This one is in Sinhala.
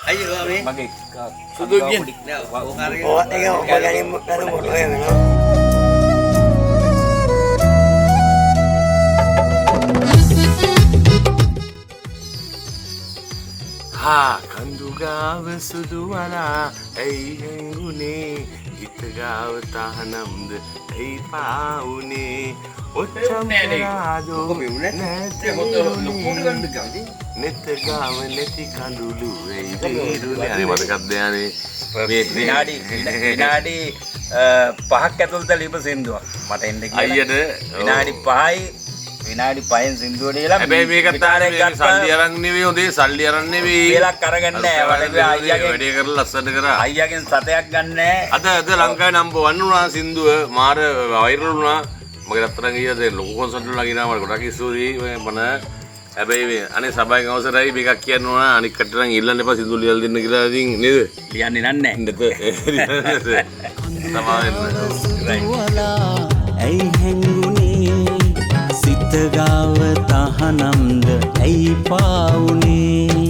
Ayo kami. Mage. Sudugin. Oh, tengok bagaimana motor memang. Ha kandu gaව සුදු වලා ඇයි හැංගුනේ හිත ගාව තහනම්ද ඇයි පාවුනේ ඔච්චම් කරාදෝ නෙත ගාව නැති කඳුළු ඇයි බේරුනේ අනේ මතකද යන්නේ මේ විනාඩි 5ක් ඇතුළත ලියපු සින්දුවක් මට එන්න කියලා අයියට විනාඩි 5න් සින්දුවට කියලා හැබැයි මේක තාරේ සල්ලි අරන් නෙවෙයි හොඳේ සල්ලි අරන් නෙවෙයි වේලක් අරගෙන නැහැ අයියාගේ වැඩේ කරලා ලස්සන කරා අයියාගෙන් සතයක් ගන්න නැහැ අද ලංකාවේ නම්බර් 1 වුණා සින්දුව මාර වෛරල් වුණා මගේ රත්තරන් ගියද ලොකු කොන්සර්ට් එකක් ගිනා මට ගොඩක් ස්තුතියි මම හැබැයි මේ අනේ සබාවෙන් අවසරයි මේකක් කියන්න ඕන අනික් කටට නම් ඉල්ලන්න එපා සින්දු ලියලා දෙන්න කියලා ඉතින් නේද ලියන්නේ නැහැ ඇයි හැංගුනේ සිත ගාව තහනම්ද ඇයි පාවුනේ